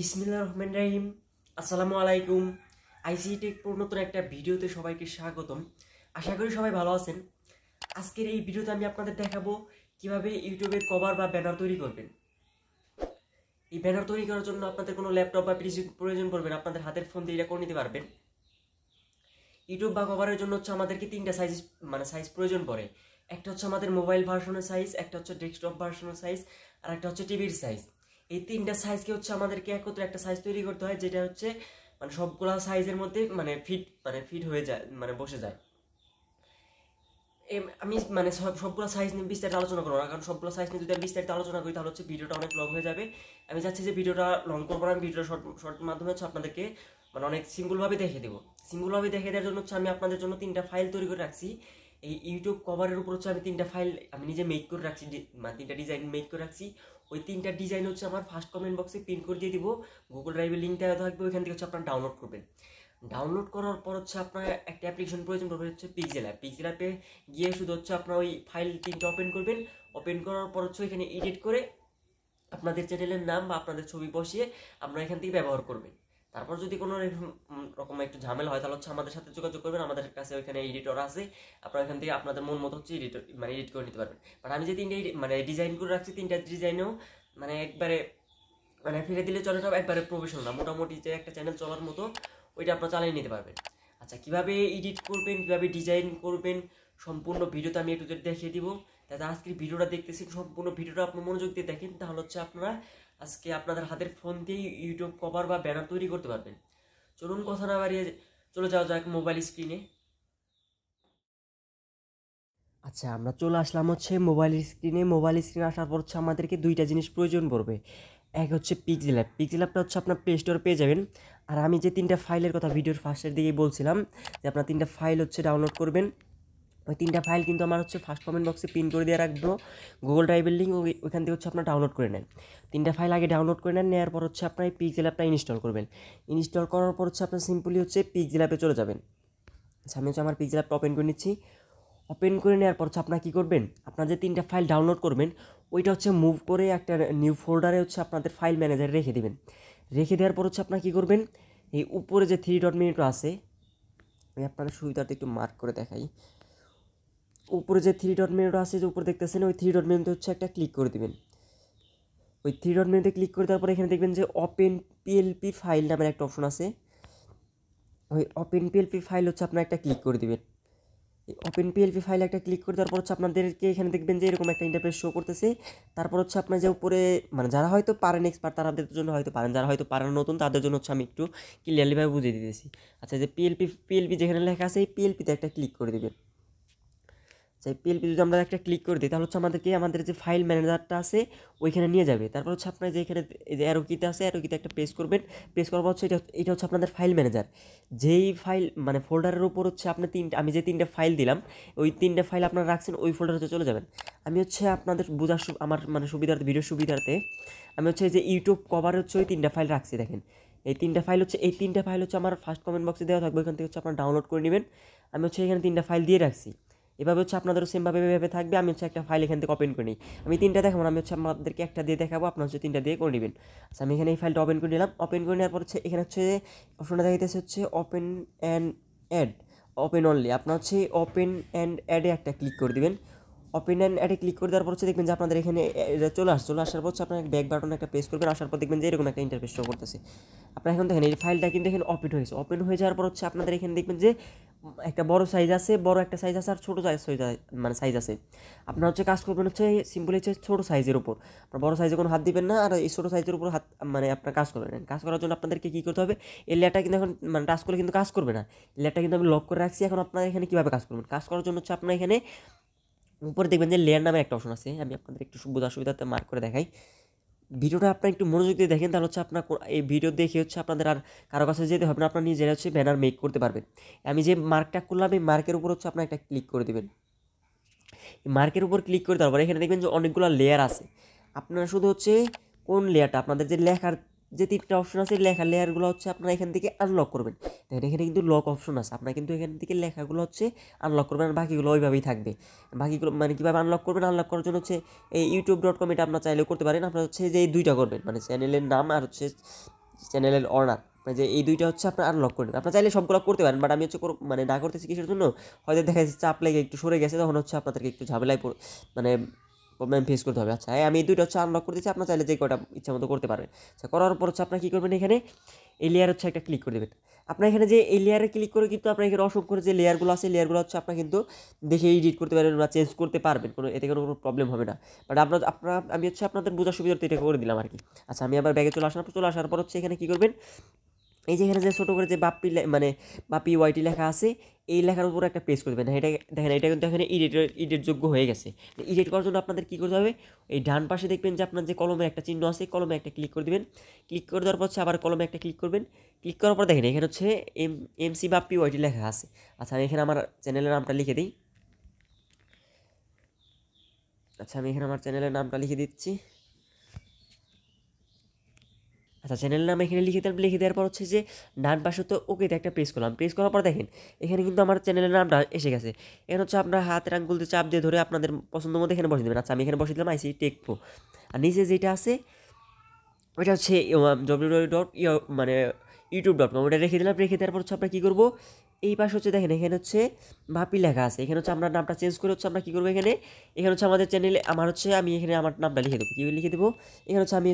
বিসমিল্লাহির রহমানির রহিম। আসসালামু আলাইকুম। আইসিটি টেক নতুন একটা ভিডিওতে সবাইকে স্বাগতম। আশা করি সবাই ভালো আছেন। আজকের এই ভিডিওতে আমি আপনাদের দেখাবো কিভাবে ইউটিউবের কভার বা ব্যানার তৈরি করবেন। এই ব্যানার তৈরি করার জন্য আপনাদের কোনো ল্যাপটপ বা পিসি প্রয়োজন পড়বে না, আপনাদের হাতের ফোন দিয়ে এটা করে নিতে পারবেন। ইউটিউব বা কভারের জন্য হচ্ছে আমাদেরকে তিনটা সাইজ প্রয়োজন পড়ে। একটা হচ্ছে আমাদের মোবাইল ভার্সনের সাইজ, একটা হচ্ছে ডেস্কটপ ভার্সনের সাইজ, আর একটা হচ্ছে টিভির সাইজ। এই তিনটা সাইজকে হচ্ছে আমাদেরকে একত্রে একটা সাইজ তৈরি করতে হয়, যেটা হচ্ছে সবগুলা সাইজের মধ্যে ফিট হয়ে যায়, বসে যায়। আমি সবগুলো সাইজ নিয়ে বিস্তারিত আলোচনা করবো না, কারণ সবগুলো সাইজ নিয়ে যদি আমি বিস্তারিত আলোচনা করি তাহলে হচ্ছে ভিডিওটা অনেক লং হয়ে যাবে। আমি চাচ্ছি যে ভিডিওটা লং করবো না, আমি ভিডিওটা শর্ট মাধ্যমে হচ্ছে আপনাদেরকে অনেক সিম্পলভাবে দেখে দেবো। সিম্পলভাবে দেখে দেওয়ার জন্য হচ্ছে আমি আপনাদের জন্য তিনটা ফাইল তৈরি করে রাখছি। এই ইউটিউব কভারের উপর হচ্ছে আমি তিনটা ফাইল আমি নিজে মেক করে রাখছি, তিনটা ডিজাইন মেক করে রাখছি। ওই তিনটা ডিজাইন হচ্ছে আমার ফার্স্ট কমেন্ট বক্সে পিন করে দিয়ে দিব, গুগল ড্রাইভের লিঙ্ক দেওয়া থাকবে, ওইখান থেকে হচ্ছে আপনারা ডাউনলোড করবেন। ডাউনলোড করার পর হচ্ছে আপনার একটা অ্যাপ্লিকেশন প্রয়োজন পড়বে, হচ্ছে পিক্সেল অ্যাপ। পিক্সেল অ্যাপে গিয়ে শুধু হচ্ছে আপনার ওই ফাইল তিনটা ওপেন করবেন। ওপেন করার পর হচ্ছে এখানে এডিট করে আপনাদের চ্যানেলের নাম বা আপনাদের ছবি বসিয়ে আপনারা এখান থেকে ব্যবহার করবেন। তারপর যদি কোনো রকম একটু ঝামেলা হয় তাহলে হচ্ছে আমাদের সাথে যোগাযোগ করবেন, আমাদের কাছে ওইখানে এডিটর আছে, আপনারা এখান থেকে আপনাদের মন মতো হচ্ছে এডিট করে নিতে পারবেন। বাট আমি যে তিনটে ডিজাইন করে রাখছি, তিনটা ডিজাইনেও একবারে ফিরে দিলে চলে না, একবারে প্রফেশনাল না, মোটামুটি যে একটা চ্যানেল চলার মতো ওইটা আপনারা চালিয়ে নিতে পারবেন। আচ্ছা, কিভাবে এডিট করবেন, কিভাবে ডিজাইন করবেন, সম্পূর্ণ ভিডিওতে আমি একটু দেখিয়ে দিব। তাতে আজকের ভিডিওটা দেখতেছি, সম্পূর্ণ ভিডিওটা আপনি মনোযোগ দিয়ে দেখেন, তাহলে হচ্ছে আপনারা আজকে আপনাদের হাতের ফোন দিয়ে ইউটিউব কভার বা ব্যানার তৈরি করতে পারবেন। চলুন কথা না বাড়িয়ে চলে যাওয়া যাক মোবাইল স্ক্রিনে। আচ্ছা, আমরা চলে আসলাম হচ্ছে মোবাইল স্ক্রিনে। মোবাইল স্ক্রিনে আসার পর হচ্ছে আমাদেরকে দুইটা জিনিস প্রয়োজন পড়বে। এক হচ্ছে পিক্সেল অ্যাপ। পিক্সেল অ্যাপটা হচ্ছে আপনার প্লে স্টোরে পেয়ে যাবেন। আর আমি যে তিনটা ফাইলের কথা ভিডিওর ফার্স্টের দিকেই বলছিলাম যে আপনার তিনটা ফাইল হচ্ছে ডাউনলোড করবেন, ওই তিনটা ফাইল কিন্তু আমার হচ্ছে ফার্স্ট কমেন্ট বক্সে পিন করে দিয়ে রাখবো, গুগল ড্রাইভের লিঙ্ক, ওইখান থেকে হচ্ছে আপনার ডাউনলোড করে নেন। তিনটা ফাইল আগে ডাউনলোড করে নেন, নেওয়ার পর হচ্ছে আপনার এই পিক্সেল অ্যাপটা ইনস্টল করবেন। ইনস্টল করার পর হচ্ছে আপনার সিম্পলি হচ্ছে পিক্সেল অ্যাপে চলে যাবেন। আচ্ছা, আমি হচ্ছে আমার পিক্সেল অ্যাপটা ওপেন করে নিচ্ছি। ওপেন করে নেওয়ার পর হচ্ছে আপনারা কী করবেন, আপনার যে তিনটা ফাইল ডাউনলোড করবেন ওইটা হচ্ছে মুভ করে একটা নিউ ফোল্ডারে হচ্ছে আপনাদের ফাইল ম্যানেজারে রেখে দেবেন। রেখে দেওয়ার পর হচ্ছে আপনারা কী করবেন, এই উপরে যে 3 ডট আছে, আমি আপনাদের সুবিধার্থে একটু মার্ক করে দেখাই। উপরে যে 3 ডট আছে, যে উপরে দেখতেছেন, ওই 3 ডট হচ্ছে একটা ক্লিক করে দেবেন। ওই 3 ডট ক্লিক করে দেওয়ার পরে এখানে দেখবেন যে ওপেন পিএলপি ফাইল নামের একটা অপশন আছে। ওই ওপেন পিএলপি ফাইল হচ্ছে আপনারা একটা ক্লিক করে দেবেন। ওপেন পিএলপি ফাইল একটা ক্লিক করে দেওয়ার পর হচ্ছে আপনাদেরকে এখানে দেখবেন যে এরকম একটা ইন্টারফেস শো করতেছে। তারপর হচ্ছে আপনার যে উপরে যারা হয়তো পারেন এক্সপার্ট তাদের জন্য হয়তো পারেন, যারা হয়তো পারেন নতুন তাদের জন্য হচ্ছে আমি একটু ক্লিয়ারলিভাবে বুঝিয়ে দিতেছি। আচ্ছা, যে পিএলপি যেখানে লেখা আছে এই পিএলপিতে একটা ক্লিক করে দেবেন। সেই পিএলপি যদি আমরা একটা ক্লিক করে দিই তাহলে হচ্ছে আমাদের যে ফাইল ম্যানেজারটা আছে ওইখানে নিয়ে যাবে। তারপর হচ্ছে আপনার যে এখানে এই যে অ্যারো কিতে আছে, অ্যারো কিতে একটা প্রেস করবেন। প্রেস করার পর হচ্ছে এটা হচ্ছে আপনাদের ফাইল ম্যানেজার। যেই ফাইল ফোল্ডারের উপর হচ্ছে আপনার আমি যে তিনটা ফাইল দিলাম, ওই তিনটা ফাইল আপনারা রাখছেন ওই ফোল্ডারে হচ্ছে চলে যাবেন। আমি হচ্ছে আপনাদের বোঝার আমার সুবিধার্থে, ভিডিওর সুবিধার্থে আমি হচ্ছে যে ইউটিউব কভারে হচ্ছে ওই তিনটা ফাইল রাখছি। দেখেন এই তিনটা ফাইল হচ্ছে আমার ফার্স্ট কমেন্ট বক্সে দেওয়া থাকবে, ওইখান থেকে হচ্ছে আপনারা ডাউনলোড করে নেবেন। আমি হচ্ছে এখানে তিনটা ফাইল দিয়ে রাখছি। এভাবে হচ্ছে আপনাদেরও সেমভাবে এভাবে থাকবে। আমি হচ্ছে একটা ফাইল এখান থেকে ওপেন করে নিই। আমি তিনটা দেখাবো, আমি হচ্ছে আপনাদেরকে একটা দিয়ে দেখাবো, আপনার হচ্ছে তিনটা দিয়ে করে নেবেন। আচ্ছা, আমি এখানে এই ফাইলটা ওপেন করে নিলাম। ওপেন করে নেওয়ার পর হচ্ছে এখানে হচ্ছে অপশনটা দেখাইতেছে হচ্ছে open and add, open only. আপনার হচ্ছে ওপেন অ্যান্ড অ্যাডে একটা ক্লিক করে দেবেন। ওপেন অ্যান্ড অ্যাডে ক্লিক করে দেওয়ার পর হচ্ছে দেখবেন যে আপনাদের এখানে চলে আসার পর হচ্ছে আপনার ব্যাক বাটন একটা প্রেস করবেন। আসার পর দেখবেন যে এরকম একটা ইন্টারফেস শো করতেছে। আপনারা এখন দেখেন এই ফাইলটা কিন্তু এখানে ওপেন হয়েছে। ওপেন হয়ে যাওয়ার পর হচ্ছে আপনাদের এখানে দেখবেন যে একটা বড় সাইজ আছে, বড় একটা সাইজ আছে, আর ছোটো সাইজ আছে। আপনার হচ্ছে কাজ করবেন হচ্ছে সিম্পলি হচ্ছে ছোটো সাইজের উপর, আপনার বড় সাইজে কোনো হাত দিবেন না, আর এই ছোটো সাইজের উপর হাত আপনার কাজ করবেন। কাজ করার জন্য আপনাদেরকে কী করতে হবে, এই লেয়ারটা কিন্তু এখন টাচ করলে কিন্তু কাজ করবে না। লেয়ারটা কিন্তু আমি লক করে রাখছি। এখন আপনারা এখানে কীভাবে কাজ করবেন, কাজ করার জন্য হচ্ছে আপনার এখানে উপরে দেখবেন যে লেয়ার নামে একটা অপশন আছে। আমি আপনাদের একটু সুবিধাতে মার্ক করে দেখাই। ভিডিওটা আপনার একটু মনোযোগ দিয়ে দেখেন, তাহলে হচ্ছে আপনার এই ভিডিও দেখে হচ্ছে আপনাদের আর কারো কাছে যেতে হবে না, আপনার নিজেরা হচ্ছে ব্যানার মেক করতে পারবেন। আমি যে মার্কটা করলাম এই মার্কের উপর হচ্ছে আপনার একটা ক্লিক করে দেবেন। মার্কের উপর ক্লিক করে দেওয়ার পর এখানে দেখবেন যে অনেকগুলো লেয়ার আছে। আপনারা শুধু হচ্ছে কোন লেয়ারটা, আপনাদের যে লেখার যে তিনটা অপশন আছে লেখার লেয়ারগুলো হচ্ছে আপনারা এখান থেকে আনলক করবেন। দেখেন এখানে কিন্তু লক অপশন আছে, আপনারা কিন্তু এখান থেকে লেখাগুলো হচ্ছে আনলক করবেন, আর বাকিগুলো ওইভাবেই থাকবে। বাকিগুলো কীভাবে আনলক করবেন, আনলক করার জন্য হচ্ছে এই youtube.com এটা আপনারা চাইলেও করতে পারেন। আপনারা হচ্ছে যে এই দুইটা করবেন, চ্যানেলের নাম আর হচ্ছে চ্যানেলের অনার, মানে যে এই দুইটা হচ্ছে আপনার আনলক করে দেবেন। আপনার চাইলে সবগুলো করতে পারেন, বাট আমি হচ্ছে মানে না করতেছি কিসের জন্য, হয়তো দেখা যাচ্ছে চাপ লেগে একটু সরে গেছে, তখন হচ্ছে আপনাদেরকে একটু ঝামেলায় মানে প্রবলেম ফেস করতে হবে। আচ্ছা আমি এই দুইটা হচ্ছে আনলক করে দিচ্ছি, আপনার চাইলে যে কটা ইচ্ছা মতো করতে পারবেন। আচ্ছা করার পর হচ্ছে আপনার কী করবেন, এখানে এই লেয়ার হচ্ছে একটা ক্লিক করে দেবেন। আপনার এখানে যে এই লেয়ারে ক্লিক করে কিন্তু আপনার এখানে অসংখ্য যে লেয়ারগুলো আছে, লেয়ারগুলো হচ্ছে আপনার কিন্তু দেখে এডিট করতে পারবেন বা চেঞ্জ করতে পারবেন, এতে কোনো প্রবলেম হবে না। বাট আমি হচ্ছে আপনাদের বোঝার সুবিধার্থে এটা করে দিলাম আর কি। আচ্ছা আমি আবার ব্যাগে চলে আসার পর হচ্ছে এখানে কী করবেন, এই যে এখানে যে ছোটো করে যে মানে বাপি ওয়াইটি লেখা আছে, এই লেখার উপর একটা পেজ করে দেবেন। এটা দেখেন, এটা কিন্তু এখানে এডিট যোগ্য হয়ে গেছে। এডিট করার জন্য আপনাদের কী করতে হবে, এই ডান পাশে দেখবেন যে আপনার যে কলমের একটা চিহ্ন আছে, কলমে একটা ক্লিক করে দেবেন। ক্লিক করে দেওয়ার পর হচ্ছে আবার কলমে একটা ক্লিক করবেন। ক্লিক করার পর দেখেন এখানে হচ্ছে MC বাপ্পি ওয়াইটি লেখা আছে। আচ্ছা আমি এখানে আমার চ্যানেলের নামটা লিখে দিই। আচ্ছা আমি এখানে আমার চ্যানেলের নামটা লিখে দিচ্ছি। আচ্ছা চ্যানেল নাম এখানে লিখে দেওয়ার পর হচ্ছে যে ডান পাশে তো ওকেতে একটা প্রেস করলাম। প্রেস করার পর দেখেন এখানে কিন্তু আমার চ্যানেলের নামটা এসে গেছে। এখানে হচ্ছে আপনার হাতের আঙ্গুল দিয়ে চাপ দিয়ে ধরে আপনাদের পছন্দ মতো এখানে বসে দেবেন। আচ্ছা আমি এখানে বসে দিলাম ICT টেক প্রো। আর নিচে যেটা আছে ওইটা হচ্ছে মানে youtube.com, ওটা রেখে দিলাম। রেখে দেওয়ার পর হচ্ছে আমরা কী করবো, এই পাশে হচ্ছে দেখেন এখানে হচ্ছে ভাপি লেখা আছে। এখানে হচ্ছে আমরা নামটা চেঞ্জ করে হচ্ছে আমরা কী করবো, এখানে হচ্ছে আমাদের চ্যানেলে আমি এখানে আমার নামটা লিখে দেবো। কী লিখে দেবো, এখানে হচ্ছে আমি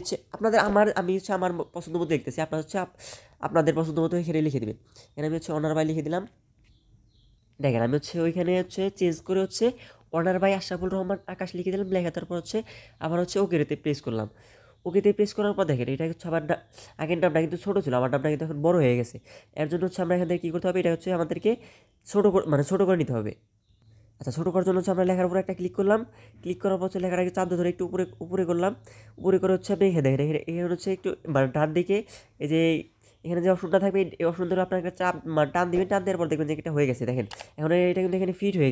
হচ্ছে আমার পছন্দ মতো লিখতেছি, আপনার হচ্ছে আপনাদের পছন্দ মতো এখানে লিখে দেবেন। এখানে আমি হচ্ছে অনার বাই লিখে দিলাম। দেখেন আমি হচ্ছে ওইখানে হচ্ছে চেঞ্জ করে হচ্ছে অনার বাই আশরাফুল রহমান আকাশ লিখে দিলাম। লেখা তারপর হচ্ছে আবার হচ্ছে ওকেতে প্রেস করলাম। ওকেতে প্রেস করার পর দেখেন এটা হচ্ছে আমার আগের নামটা কিন্তু ছোটো ছিল, আমার নামটা কিন্তু এখন বড় হয়ে গেছে। এর জন্য হচ্ছে আমরা এখান থেকে কী করতে হবে, এটা হচ্ছে আমাদেরকে ছোটো করে নিতে হবে। আচ্ছা ছোটো করার জন্য হচ্ছে আমরা লেখার উপরে একটা ক্লিক করলাম। ক্লিক করার পর হচ্ছে লেখাটাকে চাপ ধরে একটু উপরে করলাম। উপরে করে হচ্ছে আপনি এখানে দেখেন, এখানে হচ্ছে একটু মানে ডান দিকে এই যে এখানে যে অপশনটা থাকবে, এই অপশন ধরে আপনার একটা চাপ টান দিবেন। টান দেওয়ার পর দেখবেন যে এটা হয়ে গেছে। দেখেন এখন এটা কিন্তু এখানে ফিট হয়ে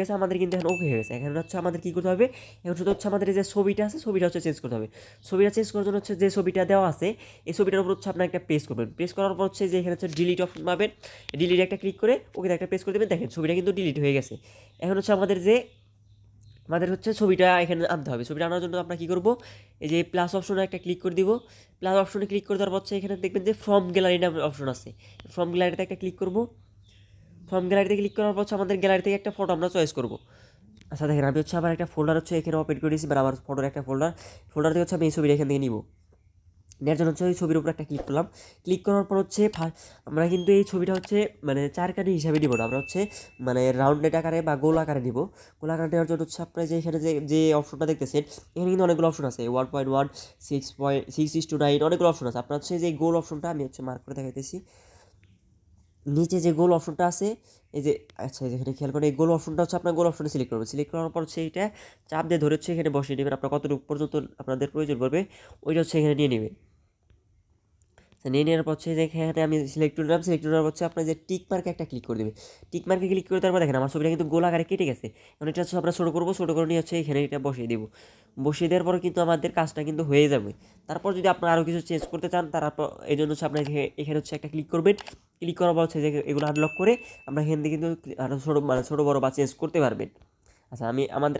গেছে আমাদের কিন্তু এখন ওকে হয়ে গেছে। এখন হচ্ছে আমাদের কী করতে হবে, এখন শুধু হচ্ছে আমাদের যে ছবিটা আছে, ছবিটা হচ্ছে চেঞ্জ করতে হবে। ছবিটা চেঞ্জ করার জন্য হচ্ছে যে ছবিটা দেওয়া আছে, এই ছবিটার উপর হচ্ছে আপনার একটা প্রেস করবেন। প্রেস করার পর হচ্ছে যে এখানে হচ্ছে ডিলিট অপশন পাবেন, ডিলিট একটা ক্লিক করে ওকে একটা প্রেস করে দেবেন। দেখেন ছবিটা কিন্তু ডিলিট হয়ে গেছে। এখন হচ্ছে আমাদের হচ্ছে ছবিটা এখানে আনতে হবে। ছবিটা আনার জন্য আমরা কী করবো, এই যে প্লাস অপশনে একটা ক্লিক করে দিব। প্লাস অপশনে ক্লিক করে দেওয়ার পর হচ্ছে এখানে দেখবেন যে ফ্রম গ্যালারি নামের অপশন আছে। ফ্রম গ্যালারিতে একটা ক্লিক করব। ফ্রম গ্যালারিতে ক্লিক করার পর হচ্ছে আমাদের গ্যালারি থেকে একটা ফটো আমরা চয়েস করব। আচ্ছা দেখেন আমি হচ্ছে আবার একটা ফোল্ডার হচ্ছে এখানে ওপেন করে দিয়েছি, বা আমার ফটোর একটা ফোল্ডার থেকে হচ্ছে আমি এই ছবিটা এখান থেকে নিব। নেওয়ার জন্য হচ্ছে ওই ছবির উপর একটা ক্লিক করলাম। ক্লিক করার পর হচ্ছে আমরা কিন্তু এই ছবিটা হচ্ছে মানে চারকানি হিসাবে নিব না, আমরা হচ্ছে মানে রাউন্ডেড আকারে বা গোল আকারে নিব। গোল আকারে নেওয়ার জন্য হচ্ছে আপনার যে এখানে যে অপশনটা দেখতেছেন, এখানে কিন্তু অনেকগুলো অপশন আছে, 1.1 6.6:9 অনেকগুলো অপশন আছে। আপনার হচ্ছে যে গোল অপশনটা আমি হচ্ছে মার্ক করে দেখাইতেছি। নিচে যে গোল অপশনটা আছে এই যে, আচ্ছা এখানে খেয়াল করে এই গোল অপশনটা হচ্ছে আপনার গোল অপশনে সিলেক্ট করবেন। সিলেক্ট করার পর হচ্ছে এইটা চাপ দিয়ে ধরে হচ্ছে এখানে বসিয়ে নেবেন। আপনার কতটুকু পর্যন্ত আপনাদের প্রয়োজন পড়বে ওইটা হচ্ছে এখানে নিয়ে নেবেন। নিয়ে নেওয়ার পর হচ্ছে যে এখানে আমি সিলেক্ট করলাম। সিলেক্ট করার পর হচ্ছে আপনার যে টিক মার্কে একটা ক্লিক করে দেবে। টিক মার্কে ক্লিক করে তারপর দেখেন আমার ছবিটা কিন্তু গোল আকারে কেটে গেছে। এখন এটা হচ্ছে আমরা ছোটো করবো, ছোটো করে নিয়ে হচ্ছে এখানে এটা বসিয়ে দেবো। বসিয়ে দেওয়ার পরে কিন্তু আমাদের কাজটা কিন্তু হয়ে যাবে। তারপর যদি আপনারা আরও কিছু চেঞ্জ করতে চান, তারপর এই জন্য হচ্ছে আপনার এখানে হচ্ছে একটা ক্লিক করবেন। ক্লিক করার পর হচ্ছে যে এগুলো আনলক করে আমরা এখান থেকে কিন্তু আরও ছোটো বড়ো বা চেঞ্জ করতে পারবেন। আচ্ছা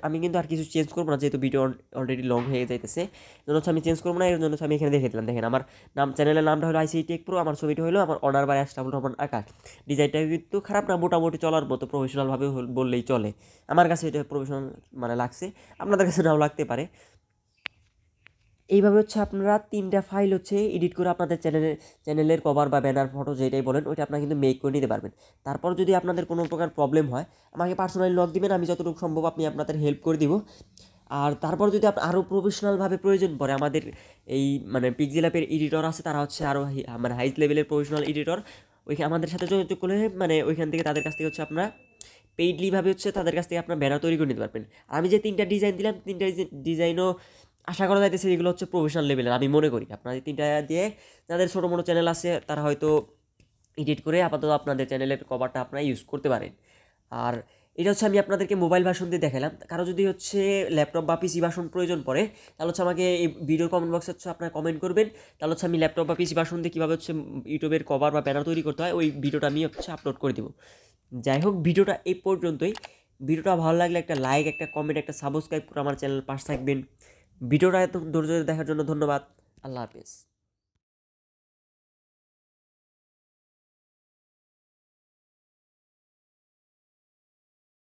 আমি কিন্তু আর কিছু চেঞ্জ করবো না, যেহেতু ভিডিও অলরেডি লং হয়ে যাইতেছে। জন্য হচ্ছে আমি চেঞ্জ করবো না, এর জন্য হচ্ছে আমি এখানে দেখে দিলাম। দেখেন আমার চ্যানেলের নামটা হলো ICT টেক প্রো, আমার ছবিটা হলো আমার অনার বাই আশরাফুল রহমান আকাশ। ডিজাইনটা কিন্তু খারাপ না, মোটামুটি চলার মতো, প্রফেশনালভাবে বললেই চলে। আমার কাছে এটা প্রফেশনাল মানে লাগছে, আপনাদের কাছে নাও লাগতে পারে। এইভাবে হচ্ছে আপনারা 3টা ফাইল হচ্ছে এডিট করে আপনাদের চ্যানেলের কভার বা ব্যানার ফটো যেটাই বলেন ওইটা আপনারা কিন্তু মেক করে নিতে পারবেন। তারপর যদি আপনাদের কোনো প্রকার প্রবলেম হয় আমাকে পার্সোনালি নক দিবেন, আমি যতটুকু সম্ভব আপনাদের হেল্প করে দিব। আর তারপর যদি আরও প্রফেশনালভাবে প্রয়োজন পড়ে, আমাদের এই মানে পিক্সেল অ্যাপের এডিটর আছে, তারা হচ্ছে আরও মানে হাই লেভেলের প্রফেশনাল এডিটর, ওইখানে আমাদের সাথে যোগাযোগ করলে মানে ওইখান থেকে তাদের কাছ থেকে হচ্ছে আপনারা পেইডলিভাবে হচ্ছে তাদের কাছ থেকে আপনার ব্যানার তৈরি করে নিতে পারবেন। আর আমি যে 3টা ডিজাইন দিলাম, 3টা ডিজাইনও আশা করা যাইতেছে এগুলো হচ্ছে প্রফেশনাল লেভেলের। আমি মনে করি আপনারা এই 3টা দিয়ে যাদের ছোটো মোটো চ্যানেল আছে তারা হয়তো এডিট করে আপাতত আপনাদের চ্যানেলের কভারটা আপনারা ইউজ করতে পারেন। আর এটা হচ্ছে আমি আপনাদেরকে মোবাইল ভার্সন দিয়ে দেখালাম। কারো যদি হচ্ছে ল্যাপটপ বা PC ভার্সন প্রয়োজন পড়ে তাহলে হচ্ছে আমাকে এই ভিডিওর কমেন্ট বক্সে হচ্ছে আপনারা কমেন্ট করবেন, তাহলে হচ্ছে আমি ল্যাপটপ বা PC ভার্সন দিয়ে কীভাবে হচ্ছে ইউটিউবের কভার বা ব্যানার তৈরি করতে হয় ওই ভিডিওটা আমি হচ্ছে আপলোড করে দেবো। যাই হোক ভিডিওটা এই পর্যন্তই। ভিডিওটা ভালো লাগলে একটা লাইক, একটা কমেন্ট, একটা সাবস্ক্রাইব করে আমার চ্যানেল পাশে থাকবেন। ভিডিওটা এত ধৈর্য দেখার জন্য ধন্যবাদ। আল্লাহ হাফেজ।